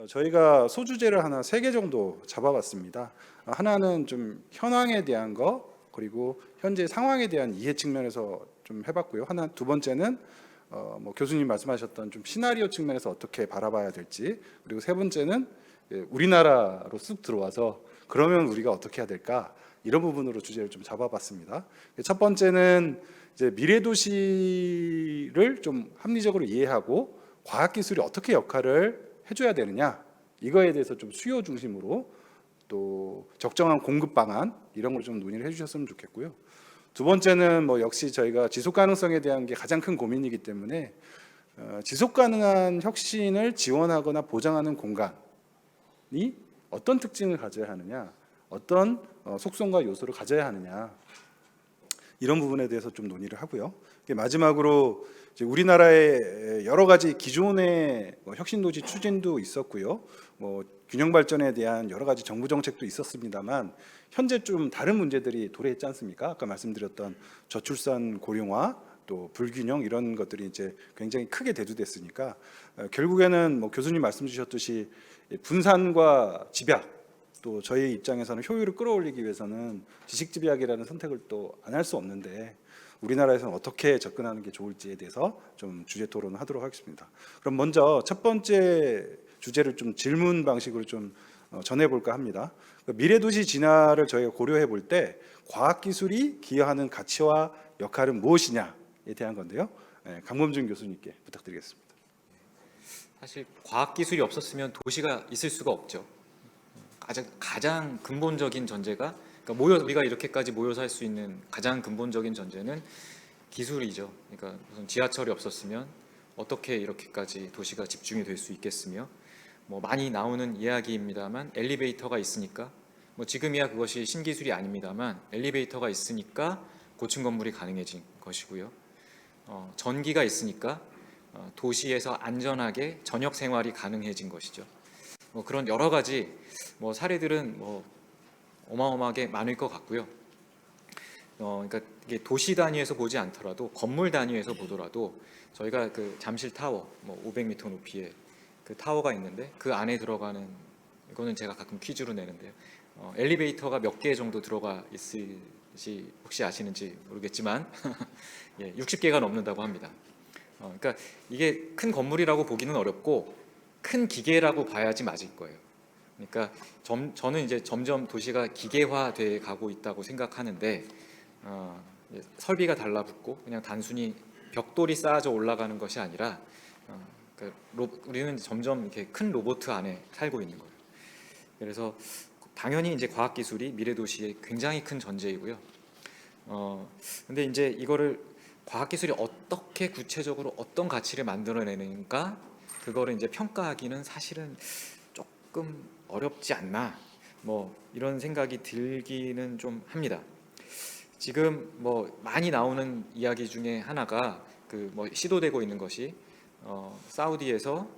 저희가 소주제를 하나 3개 정도 잡아봤습니다. 하나는 좀 현황에 대한 거, 그리고 현재 상황에 대한 이해 측면에서 좀 해봤고요. 두 번째는 뭐 교수님 말씀하셨던 좀 시나리오 측면에서 어떻게 바라봐야 될지, 그리고 세 번째는 우리나라로 쑥 들어와서 그러면 우리가 어떻게 해야 될까, 이런 부분으로 주제를 좀 잡아봤습니다. 첫 번째는 이제 미래 도시를 좀 합리적으로 이해하고 과학기술이 어떻게 역할을 해줘야 되느냐, 이거에 대해서 좀 수요 중심으로 또 적정한 공급 방안 이런 걸 좀 논의를 해주셨으면 좋겠고요. 두 번째는 뭐 역시 저희가 지속 가능성에 대한 게 가장 큰 고민이기 때문에 지속 가능한 혁신을 지원하거나 보장하는 공간이 어떤 특징을 가져야 하느냐, 어떤 속성과 요소를 가져야 하느냐, 이런 부분에 대해서 좀 논의를 하고요. 마지막으로 이제 우리나라의 여러 가지 기존의 혁신도시 추진도 있었고요. 뭐 균형 발전에 대한 여러 가지 정부 정책도 있었습니다만 현재 좀 다른 문제들이 도래했지 않습니까? 아까 말씀드렸던 저출산 고령화, 또 불균형, 이런 것들이 이제 굉장히 크게 대두됐으니까 결국에는 뭐 교수님 말씀 주셨듯이 분산과 집약, 또 저희 입장에서는 효율을 끌어올리기 위해서는 지식집약이라는 선택을 또 안 할 수 없는데 우리나라에서는 어떻게 접근하는 게 좋을지에 대해서 좀 주제 토론을 하도록 하겠습니다. 그럼 먼저 첫 번째 주제를 좀 질문 방식으로 좀 전해볼까 합니다. 미래도시 진화를 저희가 고려해 볼 때 과학기술이 기여하는 가치와 역할은 무엇이냐에 대한 건데요. 강범준 교수님께 부탁드리겠습니다. 사실 과학기술이 없었으면 도시가 있을 수가 없죠. 가장 근본적인 전제가, 그러니까 우리가 이렇게까지 모여서 할 수 있는 가장 근본적인 전제는 기술이죠. 그러니까 우선 지하철이 없었으면 어떻게 이렇게까지 도시가 집중이 될 수 있겠으며, 뭐 많이 나오는 이야기입니다만 엘리베이터가 있으니까, 뭐 지금이야 그것이 신기술이 아닙니다만 엘리베이터가 있으니까 고층 건물이 가능해진 것이고요. 전기가 있으니까 도시에서 안전하게 저녁 생활이 가능해진 것이죠. 뭐 그런 여러 가지 뭐 사례들은 뭐 어마어마하게 많을 것 같고요. 그러니까 이게 도시 단위에서 보지 않더라도 건물 단위에서 보더라도 저희가 그 잠실 타워, 뭐 500m 높이의 그 타워가 있는데 그 안에 들어가는, 이거는 제가 가끔 퀴즈로 내는데요. 엘리베이터가 몇 개 정도 들어가 있을지 혹시 아시는지 모르겠지만 예, 60개가 넘는다고 합니다. 그러니까 이게 큰 건물이라고 보기는 어렵고 큰 기계라고 봐야지 맞을 거예요. 그러니까 저는 이제 점점 도시가 기계화돼 가고 있다고 생각하는데 설비가 달라붙고 그냥 단순히 벽돌이 쌓아져 올라가는 것이 아니라 우리는 점점 이렇게 큰 로봇 안에 살고 있는 거예요. 그래서 당연히 이제 과학기술이 미래 도시의 굉장히 큰 전제이고요. 근데 이제 이거를 과학기술이 어떻게 구체적으로 어떤 가치를 만들어내는가, 그거를 이제 평가하기는 사실은 조금 어렵지 않나, 뭐 이런 생각이 들기는 좀 합니다. 지금 뭐 많이 나오는 이야기 중에 하나가 그 뭐 시도되고 있는 것이 사우디에서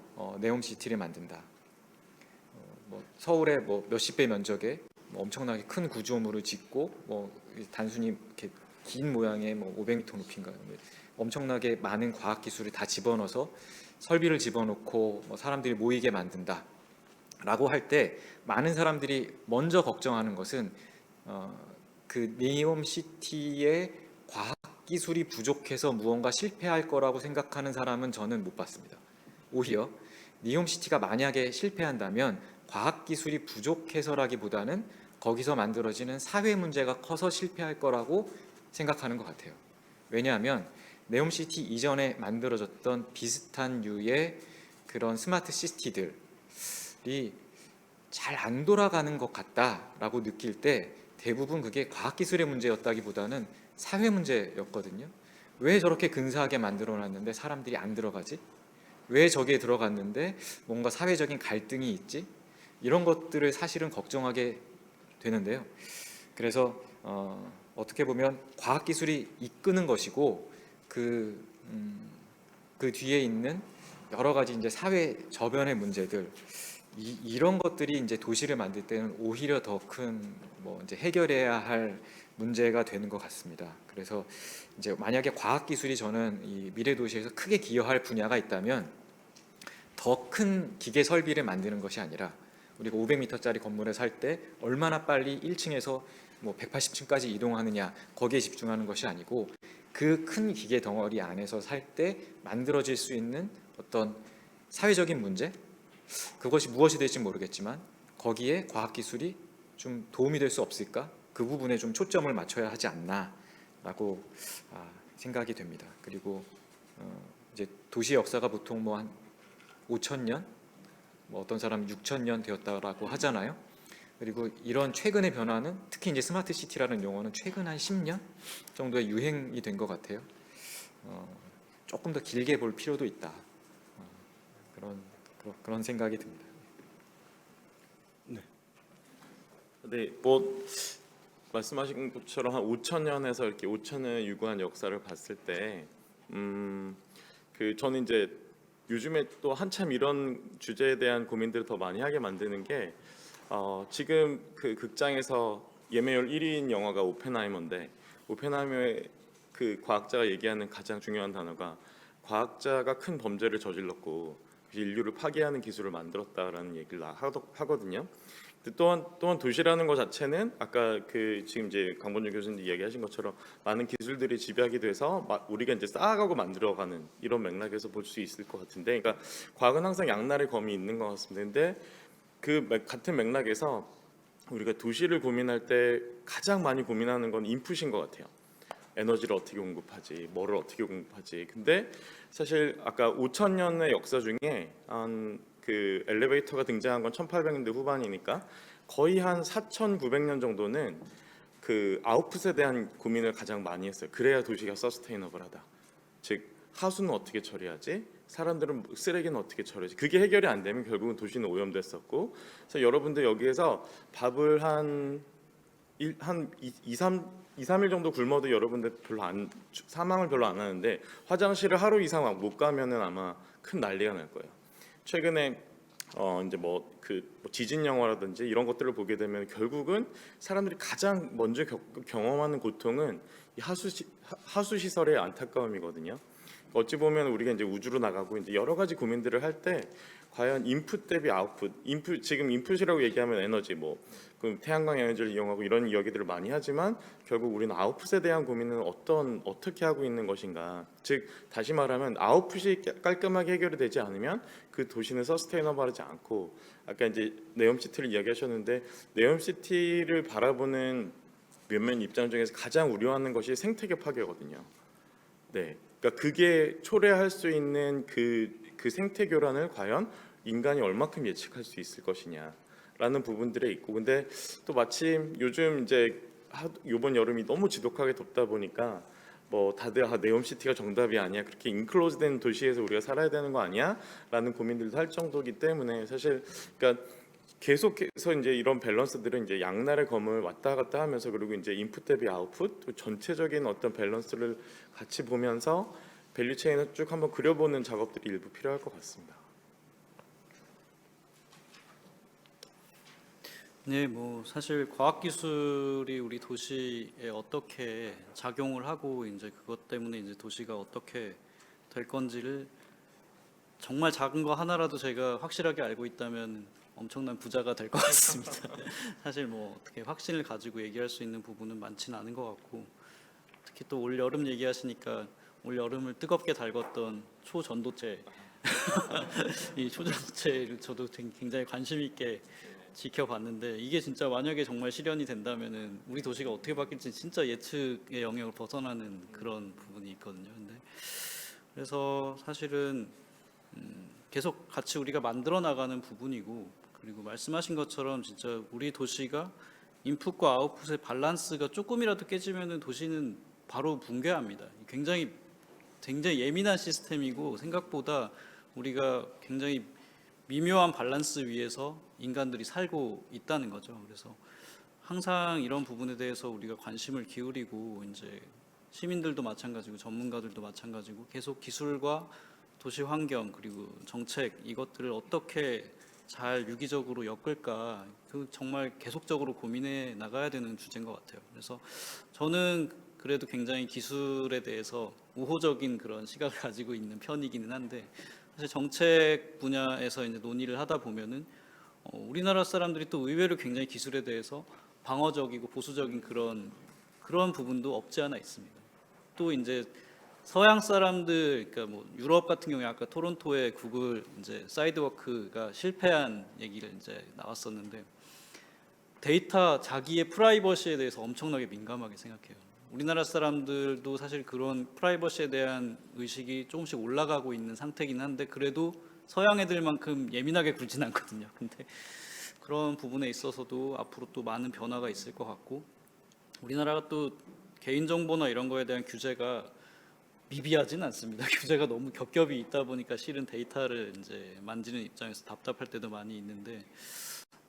네옴시티를 만든다. 뭐 서울의 뭐 몇십 배 면적에 뭐 엄청나게 큰 구조물을 짓고 뭐 단순히 이렇게 긴 모양의 뭐 500m 높이인가요? 엄청나게 많은 과학 기술을 다 집어넣어서 설비를 집어넣고 뭐 사람들이 모이게 만든다라고 할 때 많은 사람들이 먼저 걱정하는 것은 그 네옴시티의 과학 기술이 부족해서 무언가 실패할 거라고 생각하는 사람은 저는 못 봤습니다. 오히려 네옴시티가 만약에 실패한다면 과학 기술이 부족해서라기보다는 거기서 만들어지는 사회 문제가 커서 실패할 거라고 생각하는 것 같아요. 왜냐하면 네옴시티 이전에 만들어졌던 비슷한 류의 그런 스마트 시티들이 잘 안 돌아가는 것 같다라고 느낄 때 대부분 그게 과학기술의 문제였다기보다는 사회 문제였거든요. 왜 저렇게 근사하게 만들어놨는데 사람들이 안 들어가지? 왜 저기에 들어갔는데 뭔가 사회적인 갈등이 있지? 이런 것들을 사실은 걱정하게 되는데요. 그래서 어떻게 보면 과학기술이 이끄는 것이고 그 뒤에 있는 여러 가지 이제 사회 저변의 문제들, 이런 것들이 이제 도시를 만들 때는 오히려 더 큰 뭐 이제 해결해야 할 문제가 되는 것 같습니다. 그래서 이제 만약에 과학기술이 저는 이 미래 도시에서 크게 기여할 분야가 있다면 더 큰 기계 설비를 만드는 것이 아니라 우리가 500m짜리 건물을 살 때 얼마나 빨리 1층에서 뭐 180층까지 이동하느냐 거기에 집중하는 것이 아니고 그 큰 기계 덩어리 안에서 살 때 만들어질 수 있는 어떤 사회적인 문제, 그것이 무엇이 될지 모르겠지만 거기에 과학기술이 좀 도움이 될 수 없을까? 그 부분에 좀 초점을 맞춰야 하지 않나라고 생각이 됩니다. 그리고 이제 도시 역사가 보통 뭐 한 5천 년, 뭐 어떤 사람은 6천 년 되었다라고 하잖아요. 그리고 이런 최근의 변화는 특히 이제 스마트 시티라는 용어는 최근 한 10년 정도의 유행이 된 것 같아요. 조금 더 길게 볼 필요도 있다. 그런 생각이 듭니다. 네, 뭐 말씀하신 것처럼 한 5천 년에서 이렇게 5천 년의 유구한 역사를 봤을 때, 그 저는 이제 요즘에 또 한참 이런 주제에 대한 고민들을 더 많이 하게 만드는 게, 지금 그 극장에서 예매율 1위인 영화가 오펜하이머인데, 오펜하이머의 그 과학자가 얘기하는 가장 중요한 단어가 과학자가 큰 범죄를 저질렀고 인류를 파괴하는 기술을 만들었다라는 얘기를 하거든요. 또한 도시라는 것 자체는 아까 그 지금 이제 강본준 교수님 이야기하신 것처럼 많은 기술들이 집약이 돼서 우리가 이제 쌓아가고 만들어가는 이런 맥락에서 볼 수 있을 것 같은데, 그러니까 과학은 항상 양날의 검이 있는 것 같습니다. 근데 그 같은 맥락에서 우리가 도시를 고민할 때 가장 많이 고민하는 건 인풋인 것 같아요. 에너지를 어떻게 공급하지, 뭐를 어떻게 공급하지. 근데 사실 아까 5천 년의 역사 중에 그 엘리베이터가 등장한 건 1800년대 후반이니까 거의 한 4,900년 정도는 그 아웃풋에 대한 고민을 가장 많이 했어요. 그래야 도시가 서스테이너블하다. 즉 하수는 어떻게 처리하지? 사람들은 쓰레기는 어떻게 처리하지? 그게 해결이 안 되면 결국은 도시는 오염됐었고, 그래서 여러분들 여기에서 밥을 한 2, 3일 정도 굶어도 여러분들 사망을 별로 안 하는데 화장실을 하루 이상 못 가면은 아마 큰 난리가 날 거예요. 최근에 이제 지진 영화라든지 이런 것들을 보게 되면 결국은 사람들이 가장 먼저 경험하는 고통은 이 하수 시설의 안타까움이거든요. 어찌 보면 우리가 이제 우주로 나가고 이제 여러 가지 고민들을 할 때 과연 인풋 대비 아웃풋, 지금 인풋이라고 얘기하면 에너지, 그 태양광 에너지를 이용하고 이런 이야기들을 많이 하지만 결국 우리는 아웃풋에 대한 고민은 어떻게 하고 있는 것인가. 즉 다시 말하면 아웃풋이 깔끔하게 해결이 되지 않으면 그 도시는 서스테이너블하지 않고, 아까 이제 네옴시티를 이야기하셨는데 네옴시티를 바라보는 몇몇 입장 중에서 가장 우려하는 것이 생태계 파괴거든요. 네, 그러니까 그게 초래할 수 있는 그 생태 교란을 과연 인간이 얼마큼 예측할 수 있을 것이냐라는 부분들에 있고, 근데 또 마침 요즘 이제 이번 여름이 너무 지독하게 덥다 보니까 다들 네옴시티가 정답이 아니야, 그렇게 인클로즈된 도시에서 우리가 살아야 되는 거 아니야?라는 고민들도 할 정도이기 때문에 사실 그러니까 계속해서 이제 이런 밸런스들은 이제 양날의 검을 왔다 갔다 하면서, 그리고 이제 인풋 대비 아웃풋, 또 전체적인 어떤 밸런스를 같이 보면서 밸류 체인을 쭉 한번 그려보는 작업들이 일부 필요할 것 같습니다. 네, 뭐 사실 과학 기술이 우리 도시에 어떻게 작용을 하고 이제 그것 때문에 이제 도시가 어떻게 될 건지를 정말 작은 거 하나라도 제가 확실하게 알고 있다면 엄청난 부자가 될 것 같습니다. 사실 뭐 어떻게 확신을 가지고 얘기할 수 있는 부분은 많지는 않은 것 같고, 특히 또 올 여름 얘기하시니까 올 여름을 뜨겁게 달궜던 초전도체 이 초전도체를 저도 굉장히 관심 있게 지켜봤는데, 이게 진짜 만약에 정말 실현이 된다면은 우리 도시가 어떻게 바뀔지 진짜 예측의 영역을 벗어나는 그런 부분이 있거든요. 근데 그래서 사실은 계속 같이 우리가 만들어 나가는 부분이고, 그리고 말씀하신 것처럼 진짜 우리 도시가 인풋과 아웃풋의 밸런스가 조금이라도 깨지면은 도시는 바로 붕괴합니다. 굉장히 예민한 시스템이고, 생각보다 우리가 굉장히 미묘한 밸런스 위에서 인간들이 살고 있다는 거죠. 그래서 항상 이런 부분에 대해서 우리가 관심을 기울이고, 이제 시민들도 마찬가지고 전문가들도 마찬가지고 계속 기술과 도시 환경 그리고 정책 이것들을 어떻게 잘 유기적으로 엮을까, 그 정말 계속적으로 고민해 나가야 되는 주제인 것 같아요. 그래서 저는 그래도 굉장히 기술에 대해서 우호적인 그런 시각을 가지고 있는 편이기는 한데, 사실 정책 분야에서 이제 논의를 하다 보면은 우리나라 사람들이 또 의외로 굉장히 기술에 대해서 방어적이고 보수적인 그런 부분도 없지 않아 있습니다. 또 이제 서양 사람들, 그러니까 뭐 유럽 같은 경우에 아까 토론토의 구글 이제 사이드워크가 실패한 얘기를 이제 나왔었는데 데이터 자기의 프라이버시에 대해서 엄청나게 민감하게 생각해요. 우리나라 사람들도 사실 그런 프라이버시에 대한 의식이 조금씩 올라가고 있는 상태긴 한데 그래도 서양 애들만큼 예민하게 굴진 않거든요. 근데 그런 부분에 있어서도 앞으로 또 많은 변화가 있을 것 같고 우리나라가 또 개인정보나 이런 거에 대한 규제가 미비하진 않습니다. 규제가 너무 겹겹이 있다 보니까 실은 데이터를 이제 만지는 입장에서 답답할 때도 많이 있는데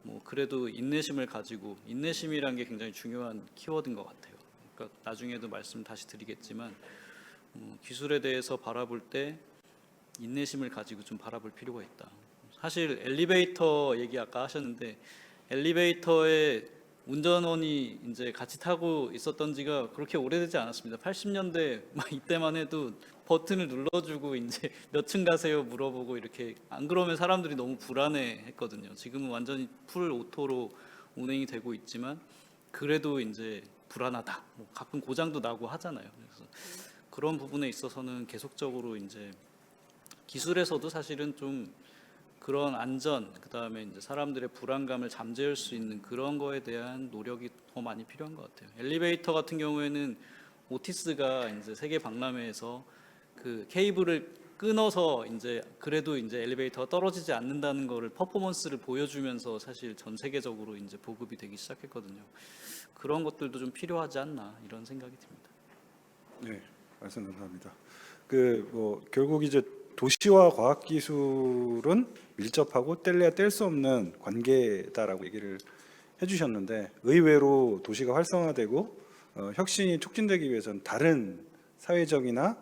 뭐 그래도 인내심을 가지고 인내심이란 게 굉장히 중요한 키워드인 것 같아요. 그러니까 나중에도 말씀 다시 드리겠지만 기술에 대해서 바라볼 때 인내심을 가지고 좀 바라볼 필요가 있다. 사실 엘리베이터 얘기 아까 하셨는데 엘리베이터에 운전원이 이제 같이 타고 있었던 지가 그렇게 오래되지 않았습니다. 80년대 막 이때만 해도 버튼을 눌러주고 이제 몇 층 가세요 물어보고 이렇게 안 그러면 사람들이 너무 불안해했거든요. 지금은 완전히 풀 오토로 운행이 되고 있지만 그래도 이제 불안하다. 뭐 가끔 고장도 나고 하잖아요. 그래서 그런 부분에 있어서는 계속적으로 이제 기술에서도 사실은 좀 그런 안전, 그다음에 이제 사람들의 불안감을 잠재울 수 있는 그런 거에 대한 노력이 더 많이 필요한 것 같아요. 엘리베이터 같은 경우에는 오티스가 이제 세계 박람회에서 그 케이블을 끊어서 이제 그래도 이제 엘리베이터가 떨어지지 않는다는 거를 퍼포먼스를 보여주면서 사실 전 세계적으로 이제 보급이 되기 시작했거든요. 그런 것들도 좀 필요하지 않나 이런 생각이 듭니다. 네, 말씀 감사합니다. 그 뭐 결국 이제 도시와 과학 기술은 밀접하고 뗄래야 뗄 수 없는 관계다라고 얘기를 해주셨는데 의외로 도시가 활성화되고 혁신이 촉진되기 위해서는 다른 사회적이나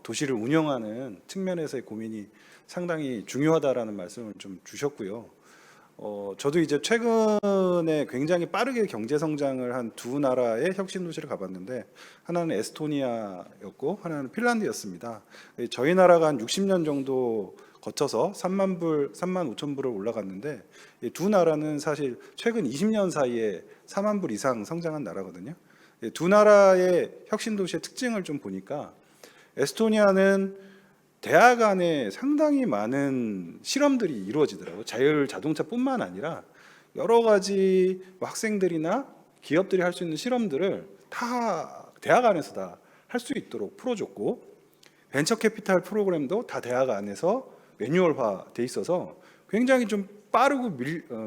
도시를 운영하는 측면에서의 고민이 상당히 중요하다라는 말씀을 좀 주셨고요. 저도 이제 최근에 굉장히 빠르게 경제 성장을 한 두 나라의 혁신 도시를 가봤는데 하나는 에스토니아였고 하나는 핀란드였습니다. 저희 나라가 한 60년 정도 거쳐서 3만 5천 불을 올라갔는데 이 두 나라는 사실 최근 20년 사이에 4만 불 이상 성장한 나라거든요. 두 나라의 혁신 도시의 특징을 좀 보니까 에스토니아는 대학 안에 상당히 많은 실험들이 이루어지더라고요. 자율 자동차뿐만 아니라 여러 가지 학생들이나 기업들이 할 수 있는 실험들을 다 대학 안에서 다 할 수 있도록 풀어줬고 벤처 캐피탈 프로그램도 다 대학 안에서 매뉴얼화 돼 있어서 굉장히 좀 빠르고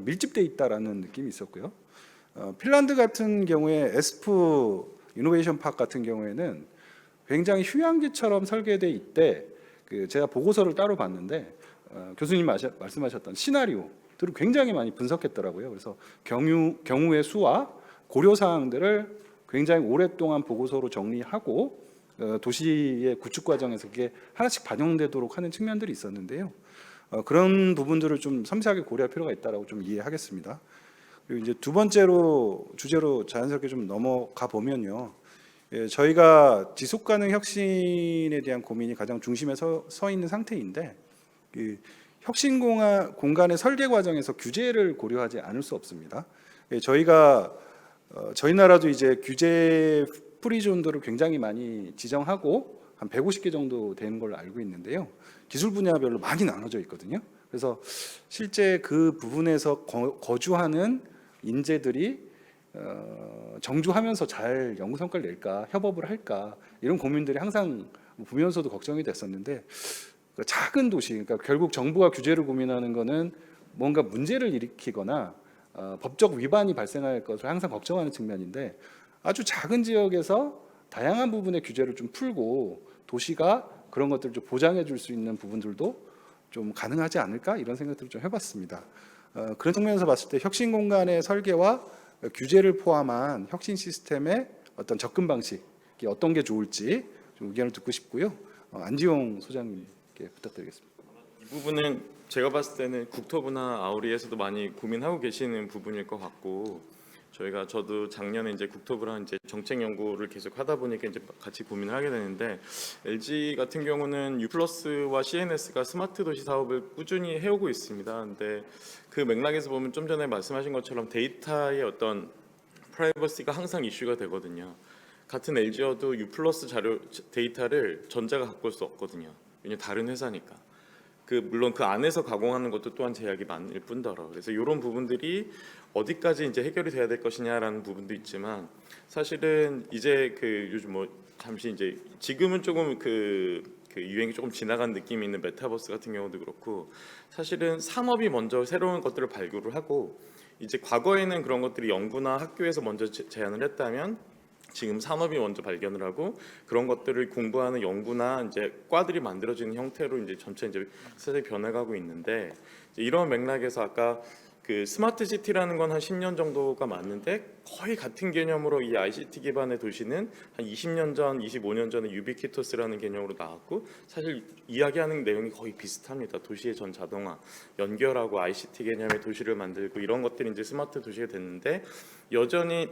밀집돼 있다라는 느낌이 있었고요. 핀란드 같은 경우에 에스프 이노베이션 파크 같은 경우에는 굉장히 휴양지처럼 설계돼 있대. 제가 보고서를 따로 봤는데 교수님 말씀하셨던 시나리오들을 굉장히 많이 분석했더라고요. 그래서 경우의 수와 고려 사항들을 굉장히 오랫동안 보고서로 정리하고 도시의 구축 과정에서 그게 하나씩 반영되도록 하는 측면들이 있었는데요. 그런 부분들을 좀 섬세하게 고려할 필요가 있다라고 좀 이해하겠습니다. 그리고 이제 두 번째로 주제로 자연스럽게 좀 넘어가 보면요. 저희가 지속 가능 혁신에 대한 고민이 가장 중심에 서 있는 상태인데 그 혁신 공간의 설계 과정에서 규제를 고려하지 않을 수 없습니다. 저희 나라도 이제 규제 프리존들을 굉장히 많이 지정하고 한 150개 정도 되는 걸로 알고 있는데요. 기술 분야별로 많이 나눠져 있거든요. 그래서 실제 그 부분에서 거주하는 인재들이 정주하면서 잘 연구 성과를 낼까, 협업을 할까 이런 고민들이 항상 보면서도 걱정이 됐었는데 작은 도시, 그러니까 결국 정부가 규제를 고민하는 거는 뭔가 문제를 일으키거나 법적 위반이 발생할 것을 항상 걱정하는 측면인데 아주 작은 지역에서 다양한 부분의 규제를 좀 풀고 도시가 그런 것들을 좀 보장해 줄 수 있는 부분들도 좀 가능하지 않을까 이런 생각들을 좀 해봤습니다. 그런 측면에서 봤을 때 혁신 공간의 설계와 규제를 포함한 혁신 시스템의 어떤 접근 방식이 어떤 게 좋을지 좀 의견을 듣고 싶고요. 안지용 소장님께 부탁드리겠습니다. 이 부분은 제가 봤을 때는 국토부나 아우리에서도 많이 고민하고 계시는 부분일 것 같고 저도 작년에 이제 국토부랑 이제 정책 연구를 계속 하다 보니까 이제 같이 고민을 하게 되는데, LG 같은 경우는 U+와 CNS가 스마트 도시 사업을 꾸준히 해오고 있습니다. 근데 그 맥락에서 보면 좀 전에 말씀하신 것처럼 데이터의 어떤 프라이버시가 항상 이슈가 되거든요. 같은 LG여도 U+ 자료 데이터를 전자가 갖고 올 수 없거든요. 왜냐면 다른 회사니까. 물론 그 안에서 가공하는 것도 또한 제약이 많을 뿐더러, 그래서 이런 부분들이 어디까지 이제 해결이 돼야 될 것이냐라는 부분도 있지만, 사실은 이제 요즘 잠시 이제 지금은 조금 유행이 조금 지나간 느낌이 있는 메타버스 같은 경우도 그렇고, 사실은 산업이 먼저 새로운 것들을 발굴을 하고, 이제 과거에는 그런 것들이 연구나 학교에서 먼저 제안을 했다면, 지금 산업이 먼저 발견을 하고 그런 것들을 공부하는 연구나 이제 과들이 만들어지는 형태로 이제 점차 이제 세상이 변해가고 있는데, 이제 이런 맥락에서 아까 스마트 시티라는 건 한 10년 정도가 맞는데, 거의 같은 개념으로 이 ICT 기반의 도시는 한 20년 전, 25년 전에 유비퀴터스라는 개념으로 나왔고, 사실 이야기하는 내용이 거의 비슷합니다. 도시의 전 자동화, 연결하고 ICT 개념의 도시를 만들고 이런 것들이 이제 스마트 도시가 됐는데, 여전히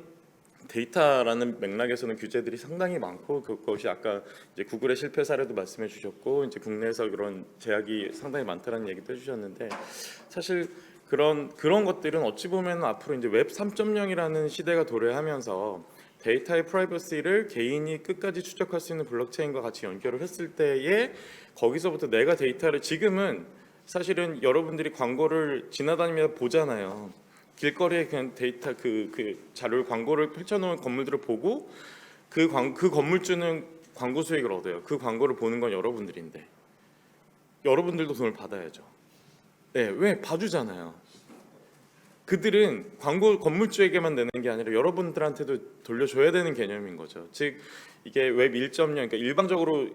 데이터라는 맥락에서는 규제들이 상당히 많고, 그것이 아까 이제 구글의 실패 사례도 말씀해 주셨고, 이제 국내에서 그런 제약이 상당히 많다는 얘기도 해주셨는데, 사실 그런 것들은 어찌 보면 앞으로 이제 웹 3.0이라는 시대가 도래하면서 데이터의 프라이버시를 개인이 끝까지 추적할 수 있는 블록체인과 같이 연결을 했을 때에, 거기서부터 내가 데이터를, 지금은 사실은 여러분들이 광고를 지나다니면서 보잖아요. 길거리에 그냥 데이터 자료를, 광고를 펼쳐놓은 건물들을 보고 그 건물주는 광고 수익을 얻어요. 그 광고를 보는 건 여러분들인데 여러분들도 돈을 받아야죠. 네, 왜? 봐주잖아요. 그들은 광고 건물주에게만 내는 게 아니라 여러분들한테도 돌려줘야 되는 개념인 거죠. 즉 이게 웹 1.0, 그러니까 일방적으로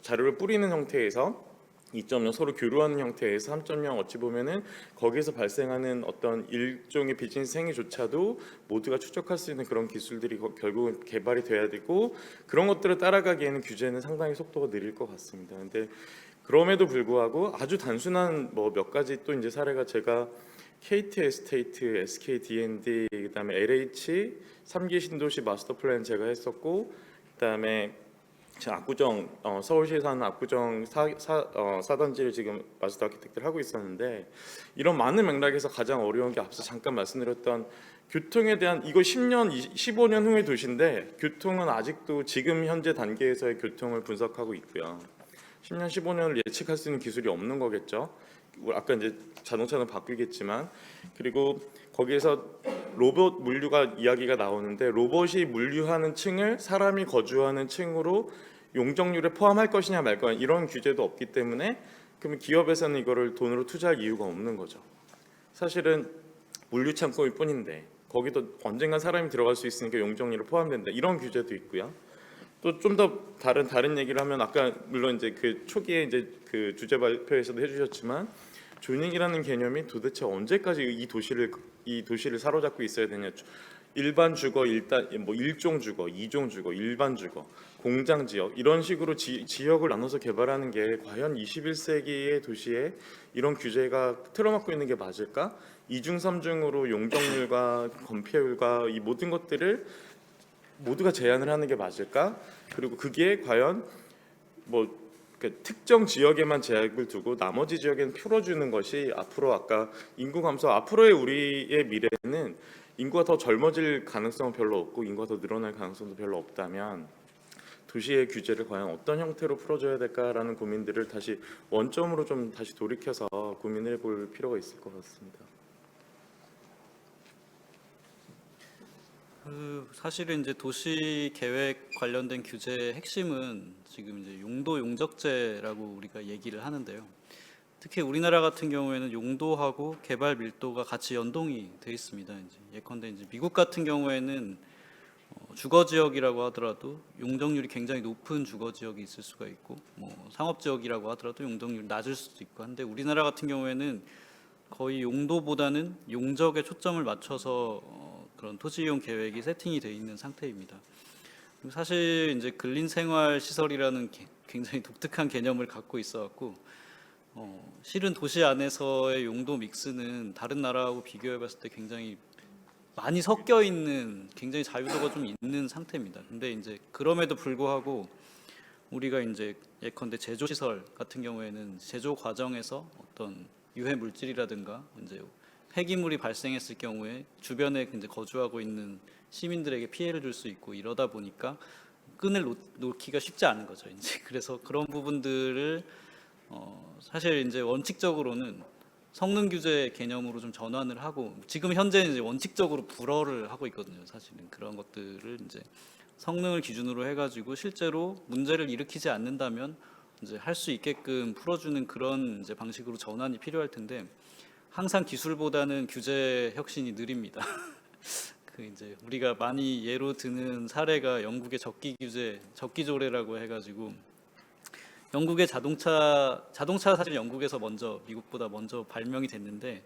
자료를 뿌리는 형태에서 2.0 서로 교류하는 형태에서 3.0 어찌 보면은 거기에서 발생하는 어떤 일종의 비즈니스 행위조차도 모두가 추적할 수 있는 그런 기술들이 결국은 개발이 돼야 되고, 그런 것들을 따라가기에는 규제는 상당히 속도가 느릴 것 같습니다. 근데 그럼에도 불구하고 아주 단순한 몇 가지 또 이제 사례가, 제가 KT 에스테이트, SK D&D, 그다음에 LH 3기 신도시 마스터 플랜 제가 했었고, 그다음에 압구정 서울시에 사는 압구정 사단지를 지금 마스터 아키텍트를 하고 있었는데, 이런 많은 맥락에서 가장 어려운 게 앞서 잠깐 말씀드렸던 교통에 대한, 이거 10년, 15년 후의 도시인데 교통은 아직도 지금 현재 단계에서의 교통을 분석하고 있고요. 10년, 15년을 예측할 수 있는 기술이 없는 거겠죠. 아까 이제 자동차는 바뀌겠지만, 그리고 거기에서 로봇 물류가 이야기가 나오는데, 로봇이 물류하는 층을 사람이 거주하는 층으로 용적률에 포함할 것이냐 말 거냐, 이런 규제도 없기 때문에 그러면 기업에서는 이거를 돈으로 투자할 이유가 없는 거죠. 사실은 물류 창고일 뿐인데 거기도 언젠간 사람이 들어갈 수 있으니까 용적률에 포함된다, 이런 규제도 있고요. 또 좀 더 다른 얘기를 하면, 아까 물론 이제 초기에 이제 주제 발표에서도 해주셨지만, 조닝이라는 개념이 도대체 언제까지 이 도시를 사로잡고 있어야 되냐. 일반 주거, 일종 주거, 이종 주거, 일반 주거, 공장 지역, 이런 식으로 지역을 나눠서 개발하는 게 과연 21세기의 도시에 이런 규제가 틀어막고 있는 게 맞을까? 이중 삼중으로 용적률과 건폐율과 이 모든 것들을 모두가 제한을 하는 게 맞을까? 그리고 그게 과연 특정 지역에만 제약을 두고 나머지 지역에는 풀어주는 것이 앞으로, 아까 인구 감소, 앞으로의 우리의 미래는 인구가 더 젊어질 가능성은 별로 없고 인구가 더 늘어날 가능성도 별로 없다면, 도시의 규제를 과연 어떤 형태로 풀어줘야 될까라는 고민들을 다시 원점으로 좀 다시 돌이켜서 고민해 볼 필요가 있을 것 같습니다. 사실은 이제 도시 계획 관련된 규제의 핵심은 지금 이제 용도 용적제라고 우리가 얘기를 하는데요. 특히 우리나라 같은 경우에는 용도하고 개발 밀도가 같이 연동이 돼 있습니다. 이제 예컨대 이제 미국 같은 경우에는 주거 지역이라고 하더라도 용적률이 굉장히 높은 주거 지역이 있을 수가 있고, 상업 지역이라고 하더라도 용적률이 낮을 수도 있고 한데, 우리나라 같은 경우에는 거의 용도보다는 용적에 초점을 맞춰서 그런 토지 이용 계획이 세팅이 돼 있는 상태입니다. 사실 이제 근린 생활 시설이라는 굉장히 독특한 개념을 갖고 있어갖고, 실은 도시 안에서의 용도 믹스는 다른 나라하고 비교해봤을 때 굉장히 많이 섞여 있는 굉장히 자유도가 좀 있는 상태입니다. 근데 이제 그럼에도 불구하고 우리가 이제 예컨대 제조 시설 같은 경우에는 제조 과정에서 어떤 유해 물질이라든가 이제 폐기물이 발생했을 경우에 주변에 이제 거주하고 있는 시민들에게 피해를 줄 수 있고 이러다 보니까 끈을 놓기가 쉽지 않은 거죠. 이제 그래서 그런 부분들을 사실 이제 원칙적으로는 성능 규제 개념으로 좀 전환을 하고 지금 현재는 이제 원칙적으로 불허를 하고 있거든요. 사실은 그런 것들을 이제 성능을 기준으로 해가지고 실제로 문제를 일으키지 않는다면 이제 할 수 있게끔 풀어주는 그런 이제 방식으로 전환이 필요할 텐데 항상 기술보다는 규제 혁신이 느립니다. 그 이제 우리가 많이 예로 드는 사례가 영국의 적기 규제, 적기 조례라고 해가지고 영국의 자동차 사실 영국에서 먼저 미국보다 먼저 발명이 됐는데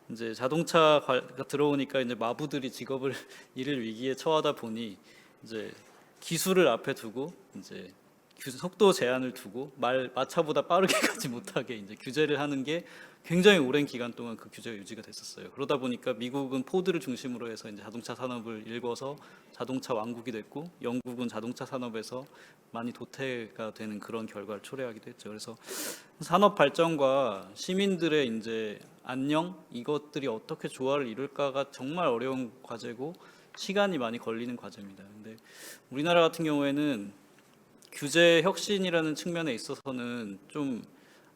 이제 자동차가 들어오니까 이제 마부들이 직업을 잃을 위기에 처하다 보니 이제 기술을 앞에 두고 이제 속도 제한을 두고 마차보다 빠르게 가지 못하게 이제 규제를 하는 게 굉장히 오랜 기간 동안 그 규제가 유지가 됐었어요. 그러다 보니까 미국은 포드를 중심으로 해서 이제 자동차 산업을 일궈서 자동차 왕국이 됐고 영국은 자동차 산업에서 많이 도태가 되는 그런 결과를 초래하기도 했죠. 그래서 산업 발전과 시민들의 이제 안녕 이것들이 어떻게 조화를 이룰까가 정말 어려운 과제고 시간이 많이 걸리는 과제입니다. 근데 우리나라 같은 경우에는 규제 혁신이라는 측면에 있어서는 좀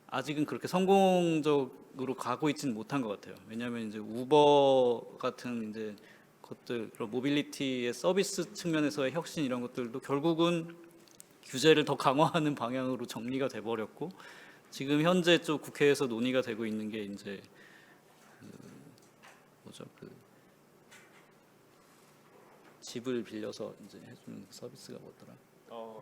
아직은 그렇게 성공적으로 가고 있지는 못한 것 같아요. 왜냐하면 이제 우버 같은 이제 것들, 그런 모빌리티의 서비스 측면에서의 혁신 이런 것들도 결국은 규제를 더 강화하는 방향으로 정리가 돼 버렸고 지금 현재 쪽 국회에서 논의가 되고 있는 게 이제 집을 빌려서 이제 해주는 서비스가 뭐더라?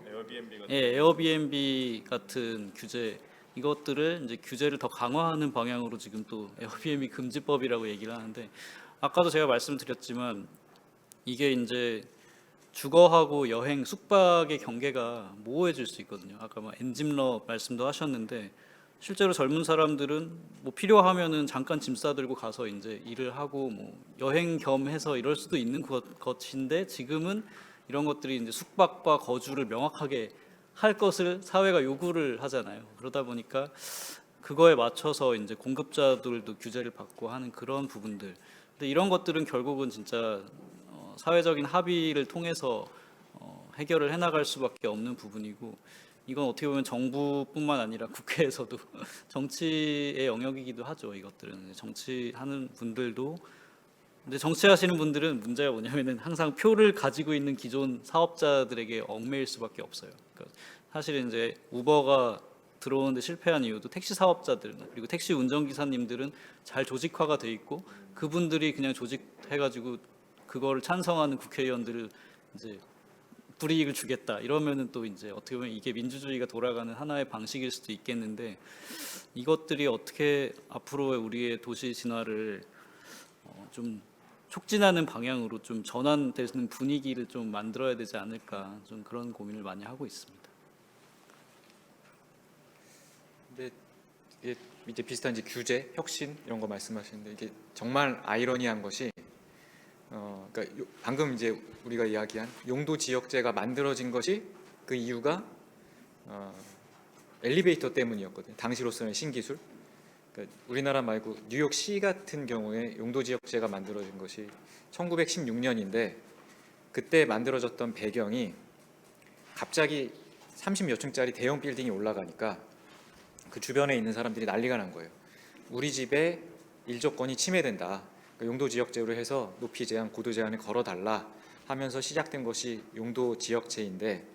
에어비앤비 같은. 예, 에어비앤비 같은 규제 이것들을 이제 규제를 더 강화하는 방향으로 지금 또 에어비앤비 금지법이라고 얘기를 하는데 아까도 제가 말씀드렸지만 이게 이제 주거하고 여행, 숙박의 경계가 모호해질 수 있거든요. 아까 뭐 엔짐러 말씀도 하셨는데 실제로 젊은 사람들은 뭐 필요하면은 잠깐 짐 싸들고 가서 이제 일을 하고 뭐 여행 겸 해서 이럴 수도 있는 것인데 지금은 이런 것들이 이제 숙박과 거주를 명확하게 할 것을 사회가 요구를 하잖아요. 그러다 보니까 그거에 맞춰서 이제 공급자들도 규제를 받고 하는 그런 부분들. 근데 이런 것들은 결국은 진짜 사회적인 합의를 통해서 해결을 해나갈 수밖에 없는 부분이고 이건 어떻게 보면 정부뿐만 아니라 국회에서도 정치의 영역이기도 하죠. 이것들은 정치하는 분들도 근데 정치하시는 분들은 문제가 뭐냐면은 항상 표를 가지고 있는 기존 사업자들에게 얽매일 수밖에 없어요. 그러니까 사실은 이제 우버가 들어오는데 실패한 이유도 택시 사업자들 그리고 택시 운전기사님들은 잘 조직화가 돼 있고 그분들이 그냥 조직해가지고 그거를 찬성하는 국회의원들을 이제 불이익을 주겠다 이러면은 또 이제 어떻게 보면 이게 민주주의가 돌아가는 하나의 방식일 수도 있겠는데 이것들이 어떻게 앞으로의 우리의 도시 진화를 좀 촉진하는 방향으로 좀 전환되는 분위기를 좀 만들어야 되지 않을까 좀 그런 고민을 많이 하고 있습니다. 근데 이게 이제 비슷한 이제 규제, 혁신 이런 거 말씀하시는데 이게 정말 아이러니한 것이 그러니까 방금 이제 우리가 이야기한 용도 지역제가 만들어진 것이 그 이유가 엘리베이터 때문이었거든요. 당시로서는 신기술. 그러니까 우리나라 말고 뉴욕시 같은 경우에 용도 지역제가 만들어진 것이 1916년인데 그때 만들어졌던 배경이 갑자기 30몇 층짜리 대형 빌딩이 올라가니까 그 주변에 있는 사람들이 난리가 난 거예요. 우리 집에 일조권이 침해된다. 용도 지역제로 해서 높이 제한, 고도 제한을 걸어달라 하면서 시작된 것이 용도 지역제인데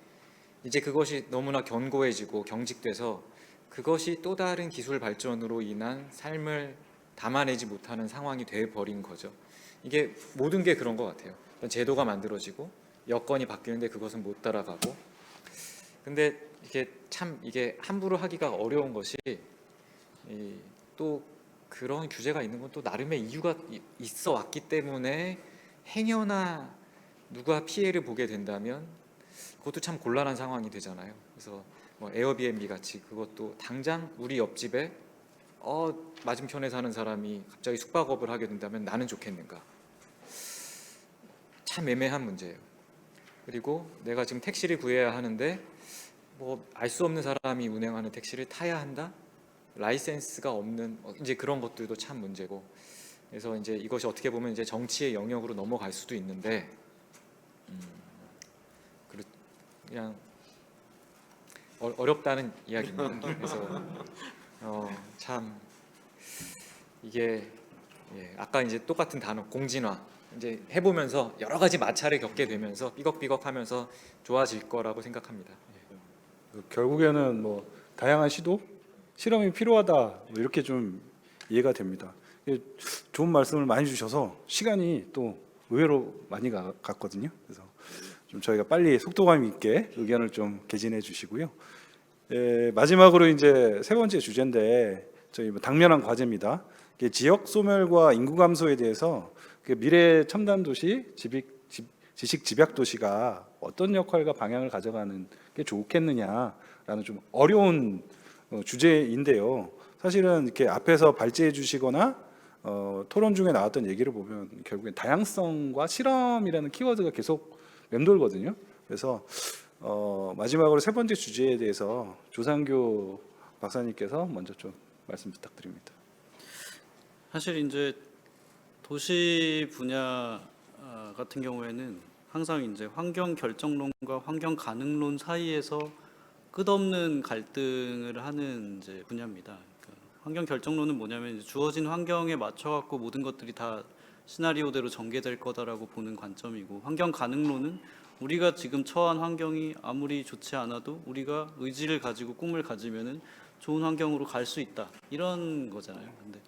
이제 그것이 너무나 견고해지고 경직돼서 그것이 또 다른 기술 발전으로 인한 삶을 담아내지 못하는 상황이 돼버린 거죠. 이게 모든 게 그런 것 같아요. 제도가 만들어지고 여건이 바뀌는데 그것은 못 따라가고 근데 이게 함부로 하기가 어려운 것이 또 그런 규제가 있는 건 또 나름의 이유가 있어 왔기 때문에 행여나 누가 피해를 보게 된다면 그것도 참 곤란한 상황이 되잖아요. 그래서 뭐 에어비앤비 같이 그것도 당장 우리 옆집에 맞은편에 사는 사람이 갑자기 숙박업을 하게 된다면 나는 좋겠는가? 참 애매한 문제예요. 그리고 내가 지금 택시를 구해야 하는데 뭐 알 수 없는 사람이 운행하는 택시를 타야 한다? 라이센스가 없는 이제 그런 것들도 참 문제고. 그래서 이제 이것이 어떻게 보면 이제 정치의 영역으로 넘어갈 수도 있는데 그냥 어렵다는 이야기입니다. 그래서 참 이게 아까 이제 똑같은 단어 공진화 이제 해보면서 여러 가지 마찰을 겪게 되면서 삐걱삐걱하면서 좋아질 거라고 생각합니다. 결국에는 뭐 다양한 시도, 실험이 필요하다 뭐 이렇게 좀 이해가 됩니다. 좋은 말씀을 많이 주셔서 시간이 또 의외로 많이 갔거든요. 그래서 좀 저희가 빨리 속도감 있게 의견을 좀 개진해 주시고요. 마지막으로 이제 세 번째 주제인데 저희 뭐 당면한 과제입니다. 이게 지역 소멸과 인구 감소에 대해서 미래 첨단 도시, 지식 집약 도시가 어떤 역할과 방향을 가져가는 게 좋겠느냐라는 좀 어려운 주제인데요. 사실은 이렇게 앞에서 발제해 주시거나 토론 중에 나왔던 얘기를 보면 결국엔 다양성과 실험이라는 키워드가 계속 맴돌거든요. 그래서 마지막으로 세 번째 주제에 대해서 조상교 박사님께서 먼저 좀 말씀 부탁드립니다. 사실 이제 도시 분야 같은 경우에는 항상 이제 환경 결정론과 환경 가능론 사이에서 끝없는 갈등을 하는 이제 분야입니다. 그러니까 환경 결정론은 뭐냐면 이제 주어진 환경에 맞춰 갖고 모든 것들이 다 시나리오대로 전개될 거다라고 보는 관점이고, 환경 가능론은 우리가 지금 처한 환경이 아무리 좋지 않아도 우리가 의지를 가지고 꿈을 가지면은 좋은 환경으로 갈 수 있다, 이런 거잖아요. 근데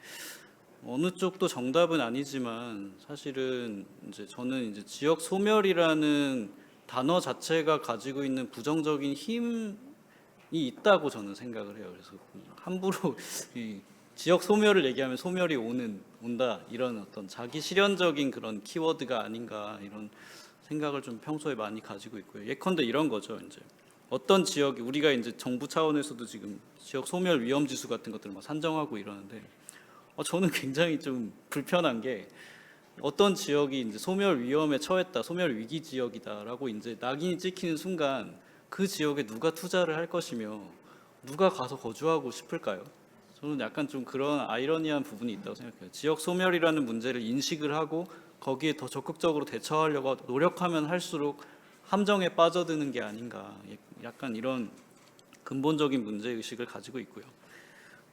어느 쪽도 정답은 아니지만 사실은 이제 저는 이제 지역 소멸이라는 단어 자체가 가지고 있는 부정적인 힘이 있다고 저는 생각을 해요. 그래서 함부로 이 지역 소멸을 얘기하면 소멸이 온다, 이런 어떤 자기 실현적인 그런 키워드가 아닌가, 이런 생각을 좀 평소에 많이 가지고 있고요. 예컨대 이런 거죠. 이제 어떤 지역이, 우리가 이제 정부 차원에서도 지금 지역 소멸 위험 지수 같은 것들을 막 산정하고 이러는데 저는 굉장히 좀 불편한 게, 어떤 지역이 이제 소멸 위험에 처했다, 소멸 위기 지역이다라고 이제 낙인이 찍히는 순간 그 지역에 누가 투자를 할 것이며 누가 가서 거주하고 싶을까요? 저는 약간 좀 그런 아이러니한 부분이 있다고 생각해요. 지역 소멸이라는 문제를 인식을 하고 거기에 더 적극적으로 대처하려고 노력하면 할수록 함정에 빠져드는 게 아닌가, 약간 이런 근본적인 문제 의식을 가지고 있고요.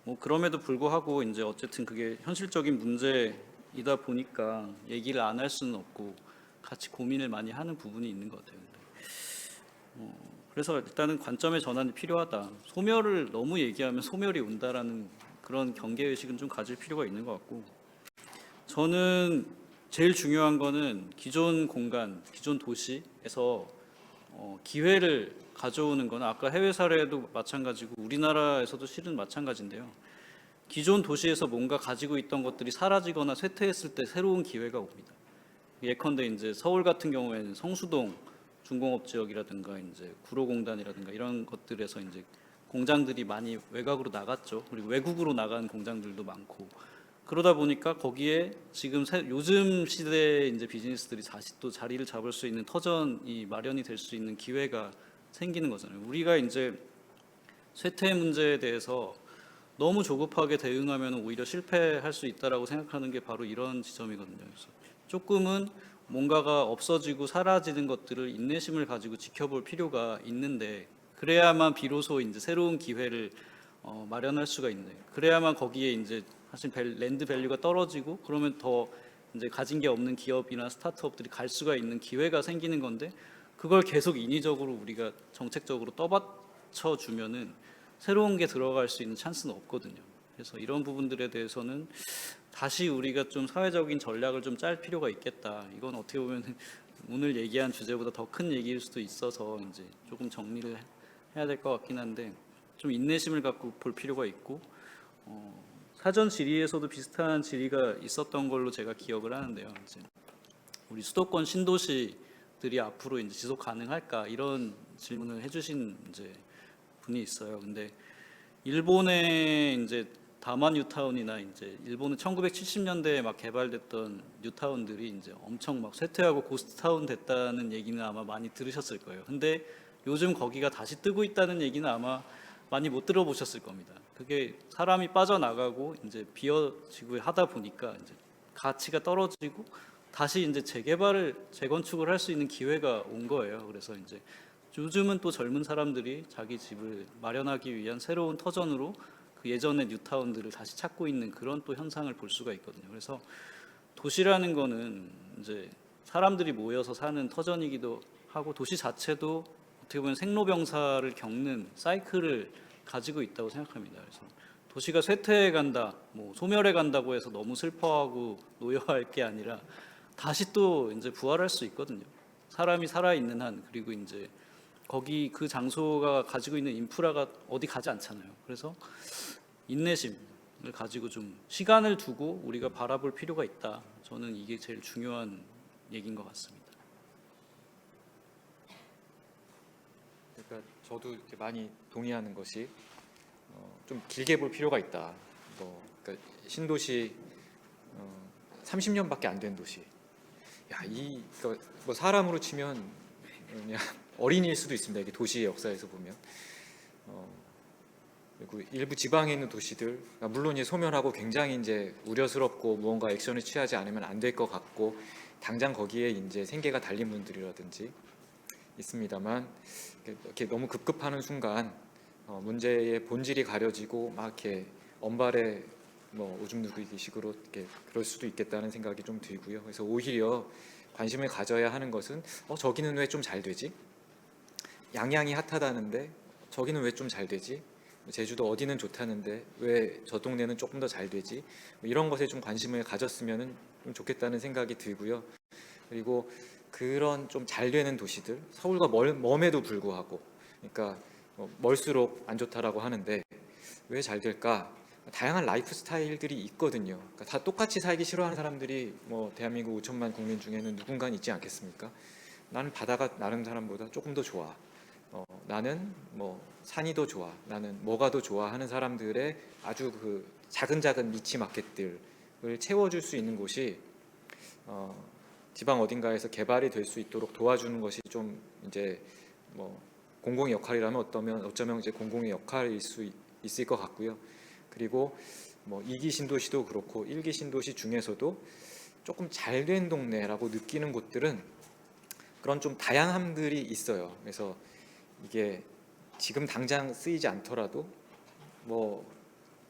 뭐 그럼에도 불구하고 이제 어쨌든 그게 현실적인 문제이다 보니까 얘기를 안 할 수는 없고 같이 고민을 많이 하는 부분이 있는 것 같아요. 그래서 일단은 관점의 전환이 필요하다. 소멸을 너무 얘기하면 소멸이 온다라는 그런 경계 의식은 좀 가질 필요가 있는 것 같고, 저는 제일 중요한 거는 기존 공간, 기존 도시에서 기회를 가져오는 거는 아까 해외 사례도 마찬가지고 우리나라에서도 실은 마찬가지인데요. 기존 도시에서 뭔가 가지고 있던 것들이 사라지거나 쇠퇴했을 때 새로운 기회가 옵니다. 예컨대 이제 서울 같은 경우에는 성수동 중공업 지역이라든가 이제 구로공단이라든가 이런 것들에서 이제 공장들이 많이 외곽으로 나갔죠. 그리고 외국으로 나간 공장들도 많고, 그러다 보니까 거기에 지금 요즘 시대의 이제 비즈니스들이 다시 또 자리를 잡을 수 있는 터전이 마련이 될 수 있는 기회가 생기는 거잖아요. 우리가 이제 쇠퇴 문제에 대해서 너무 조급하게 대응하면 오히려 실패할 수 있다라고 생각하는 게 바로 이런 지점이거든요. 그래서 조금은 뭔가가 없어지고 사라지는 것들을 인내심을 가지고 지켜볼 필요가 있는데, 그래야만 비로소 이제 새로운 기회를 마련할 수가 있네. 그래야만 거기에 이제 사실 랜드 밸류가 떨어지고 그러면 더 이제 가진 게 없는 기업이나 스타트업들이 갈 수가 있는 기회가 생기는 건데, 그걸 계속 인위적으로 우리가 정책적으로 떠받쳐 주면은 새로운 게 들어갈 수 있는 찬스는 없거든요. 그래서 이런 부분들에 대해서는 다시 우리가 좀 사회적인 전략을 좀 짤 필요가 있겠다. 이건 어떻게 보면 오늘 얘기한 주제보다 더 큰 얘기일 수도 있어서 이제 조금 정리를 해야 될 것 같긴 한데, 좀 인내심을 갖고 볼 필요가 있고, 사전 질의에서도 비슷한 질의가 있었던 걸로 제가 기억을 하는데요. 이제 우리 수도권 신도시들이 앞으로 이제 지속 가능할까, 이런 질문을 해주신 이제 분이 있어요. 근데 일본의 이제 다마 뉴타운이나 이제 일본은 1970년대에 막 개발됐던 뉴타운들이 이제 엄청 막 쇠퇴하고 고스트타운 됐다는 얘기는 아마 많이 들으셨을 거예요. 근데 요즘 거기가 다시 뜨고 있다는 얘기는 아마 많이 못 들어보셨을 겁니다. 그게 사람이 빠져나가고 이제 비어지고 하다 보니까 이제 가치가 떨어지고 다시 이제 재개발을 재건축을 할 수 있는 기회가 온 거예요. 그래서 이제 요즘은 또 젊은 사람들이 자기 집을 마련하기 위한 새로운 터전으로 그 예전의 뉴타운들을 다시 찾고 있는 그런 또 현상을 볼 수가 있거든요. 그래서 도시라는 거는 이제 사람들이 모여서 사는 터전이기도 하고 도시 자체도 어떻게 보면 생로병사를 겪는 사이클을 가지고 있다고 생각합니다. 그래서 도시가 쇠퇴해 간다, 뭐 소멸해 간다고 해서 너무 슬퍼하고 노여워할 게 아니라 다시 또 이제 부활할 수 있거든요. 사람이 살아 있는 한. 그리고 이제 거기 그 장소가 가지고 있는 인프라가 어디 가지 않잖아요. 그래서 인내심을 가지고 좀 시간을 두고 우리가 바라볼 필요가 있다. 저는 이게 제일 중요한 얘기인 것 같습니다. 그러니까 저도 이렇게 많이 동의하는 것이 좀 길게 볼 필요가 있다. 그러니까 신도시 30년밖에 안 된 도시. 야, 그러니까 뭐 사람으로 치면 그냥 어린이일 수도 있습니다. 이게 도시의 역사에서 보면. 그리고 일부 지방에 있는 도시들, 그러니까 물론 이제 소멸하고 굉장히 이제 우려스럽고 무언가 액션을 취하지 않으면 안 될 것 같고 당장 거기에 이제 생계가 달린 분들이라든지 있습니다만 이렇게 너무 급급하는 순간 문제의 본질이 가려지고 막 이렇게 언발에 뭐 오줌 누기기 식으로 이렇게 그럴 수도 있겠다는 생각이 좀 들고요. 그래서 오히려 관심을 가져야 하는 것은 저기는 왜 좀 잘 되지? 양양이 핫하다는데 저기는 왜 좀 잘 되지? 제주도 어디는 좋다는데 왜 저 동네는 조금 더 잘 되지? 뭐 이런 것에 좀 관심을 가졌으면 좀 좋겠다는 생각이 들고요. 그리고 그런 좀 잘 되는 도시들, 서울과 멀음에도 불구하고, 그러니까 멀수록 안 좋다라고 하는데 왜 잘 될까? 다양한 라이프 스타일들이 있거든요. 그러니까 다 똑같이 살기 싫어하는 사람들이 뭐 대한민국 5천만 국민 중에는 누군가는 있지 않겠습니까? 나는 바다가 다른 사람보다 조금 더 좋아. 나는 뭐 산이 더 좋아. 나는 뭐가 더 좋아 하는 사람들의 아주 그 작은 니치 마켓들을 채워줄 수 있는 곳이 지방 어딘가에서 개발이 될 수 있도록 도와주는 것이 좀 이제 뭐 공공의 역할이라면 어쩌면 이제 공공의 역할일 수 있을 것 같고요. 그리고 뭐 2기 신도시도 그렇고 1기 신도시 중에서도 조금 잘 된 동네라고 느끼는 곳들은 그런 좀 다양함들이 있어요. 그래서 이게 지금 당장 쓰이지 않더라도 뭐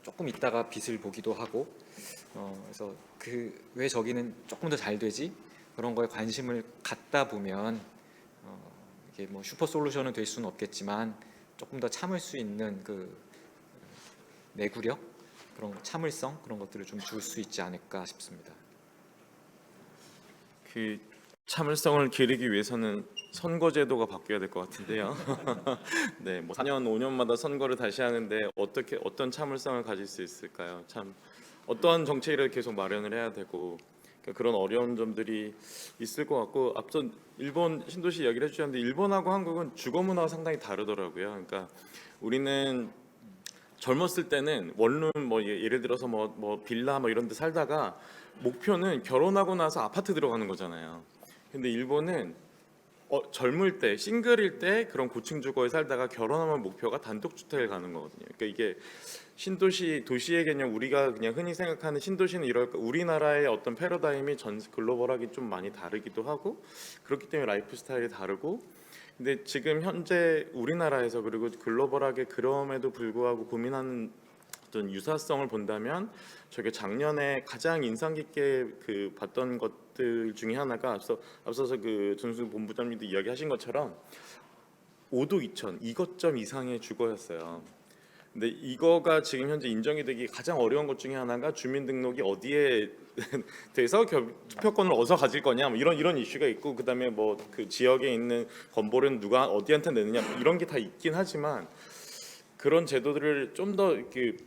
조금 있다가 빛을 보기도 하고 그래서 왜 저기는 조금 더 잘 되지? 그런 거에 관심을 갖다 보면 이게 뭐 슈퍼 솔루션은 될 수는 없겠지만 조금 더 참을 수 있는 그 내구력, 그런 참을성, 그런 것들을 좀 줄 수 있지 않을까 싶습니다. 그 참을성을 기르기 위해서는 선거제도가 바뀌어야 될 것 같은데요. 네, 뭐 4년, 5년마다 선거를 다시 하는데 어떤 참을성을 가질 수 있을까요? 참 어떠한 정책을 계속 마련을 해야 되고 그러니까 그런 어려운 점들이 있을 것 같고 앞서 일본 신도시 이야기를 해주셨는데 일본하고 한국은 주거 문화가 상당히 다르더라고요. 그러니까 우리는 젊었을 때는 원룸 뭐 예를 들어서 뭐 빌라 뭐 이런 데 살다가 목표는 결혼하고 나서 아파트 들어가는 거잖아요. 근데 일본은 젊을 때 싱글일 때 그런 고층 주거에 살다가 결혼하면 목표가 단독주택을 가는 거거든요. 그러니까 이게 신도시 도시의 개념 우리가 그냥 흔히 생각하는 신도시는 이럴까 우리나라의 어떤 패러다임이 전 글로벌하게 좀 많이 다르기도 하고 그렇기 때문에 라이프 스타일이 다르고 근데 지금 현재 우리나라에서 그리고 글로벌하게 그럼에도 불구하고 고민하는 어떤 유사성을 본다면 저게 작년에 가장 인상 깊게 그 봤던 것들 중에 하나가 앞서서 그 전수 본부장님도 이야기하신 것처럼 5도 2천 이것점 이상의 주거였어요. 근데 이거가 지금 현재 인정이 되기 가장 어려운 것 중에 하나가 주민등록이 어디에 돼서 투표권을 어디서 가질 거냐 뭐 이런 이슈가 있고 그다음에 뭐 그 지역에 있는 건보료는 누가 어디한테 내느냐 뭐 이런 게 다 있긴 하지만 그런 제도들을 좀 더 이렇게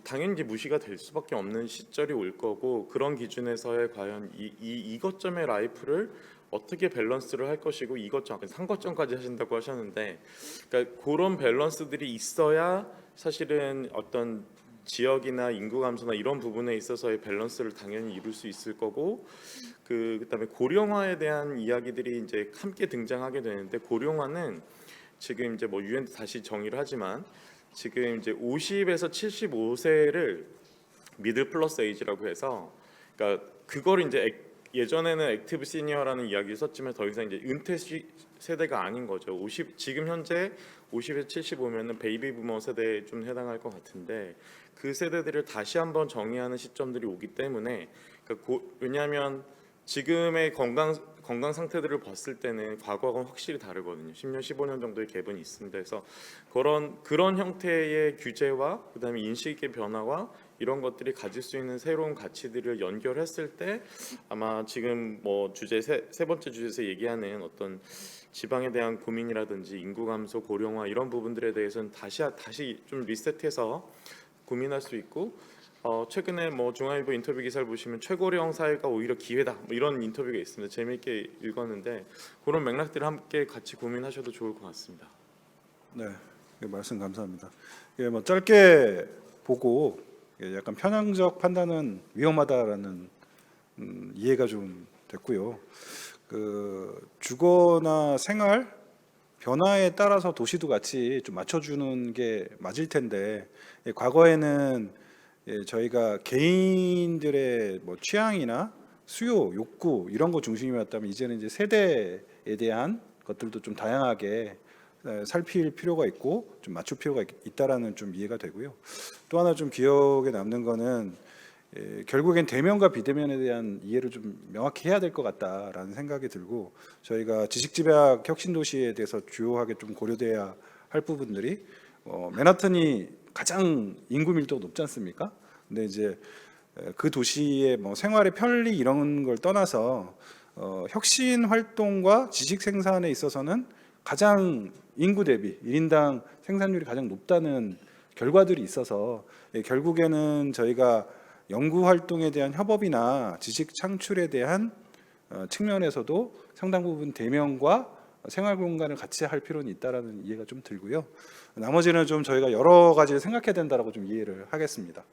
당연히 무시가 될 수밖에 없는 시절이 올 거고 그런 기준에서의 과연 이것점의 라이프를 어떻게 밸런스를 할 것이고 이것점 상거점까지 하신다고 하셨는데 그러니까 그런 밸런스들이 있어야 사실은 어떤 지역이나 인구 감소나 이런 부분에 있어서의 밸런스를 당연히 이룰 수 있을 거고 그다음에 고령화에 대한 이야기들이 이제 함께 등장하게 되는데 고령화는 지금 이제 뭐 유엔도 다시 정의를 하지만 지금 이제 50에서 75세를 미들 플러스 에이지라고 해서 그러니까 그걸 이제 예전에는 액티브 시니어라는 이야기를 썼지만 더 이상 이제 은퇴 세대가 아닌 거죠. 50 지금 현재 50에서 75면은 베이비 부머 세대에 좀 해당할 것 같은데 그 세대들을 다시 한번 정의하는 시점들이 오기 때문에 그러니까 왜냐하면 지금의 건강 상태들을 봤을 때는 과거하고는 확실히 다르거든요. 10년, 15년 정도의 갭은 있습니다. 그래서 그런 형태의 규제와 그다음에 인식의 변화와 이런 것들이 가질 수 있는 새로운 가치들을 연결했을 때 아마 지금 뭐 주제 세 번째 주제에서 얘기하는 어떤 지방에 대한 고민이라든지 인구 감소, 고령화 이런 부분들에 대해서는 다시 좀 리셋해서 고민할 수 있고 최근에 뭐 중앙일보 인터뷰 기사를 보시면 최고령 사회가 오히려 기회다 뭐 이런 인터뷰가 있습니다. 재미있게 읽었는데 그런 맥락들을 함께 같이 고민하셔도 좋을 것 같습니다. 네, 말씀 감사합니다. 예, 뭐 짧게 보고 약간 편향적 판단은 위험하다라는 이해가 좀 됐고요. 그 주거나 생활 변화에 따라서 도시도 같이 좀 맞춰주는 게 맞을 텐데 과거에는 저희가 개인들의 뭐 취향이나 수요, 욕구 이런 거 중심이었다면 이제는 이제 세대에 대한 것들도 좀 다양하게 살필 필요가 있고 좀 맞출 필요가 있다라는 좀 이해가 되고요. 또 하나 좀 기억에 남는 거는 결국엔 대면과 비대면에 대한 이해를 좀 명확히 해야 될 것 같다라는 생각이 들고 저희가 지식집약 혁신도시에 대해서 주요하게 좀 고려돼야 할 부분들이 맨하튼이 가장 인구 밀도가 높지 않습니까? 근데 이제 그 도시의 뭐 생활의 편리 이런 걸 떠나서 혁신 활동과 지식 생산에 있어서는 가장 인구 대비 1인당 생산률이 가장 높다는 결과들이 있어서 결국에는 저희가 연구 활동에 대한 협업이나 지식 창출에 대한 측면에서도 상당 부분 대면과 생활 공간을 같이 할 필요는 있다라는 이해가 좀 들고요. 나머지는 좀 저희가 여러 가지를 생각해야 된다라고 좀 이해를 하겠습니다.